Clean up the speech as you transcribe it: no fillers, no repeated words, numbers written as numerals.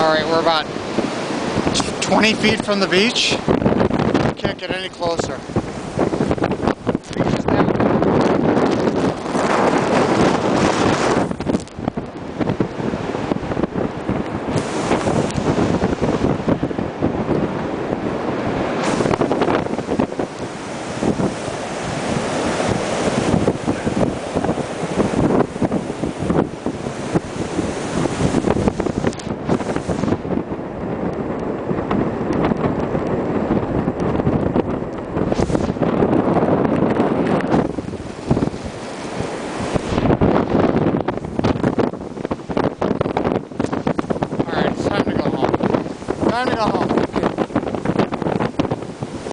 Alright, we're about 20 feet from the beach. Can't get any closer. Time to go home.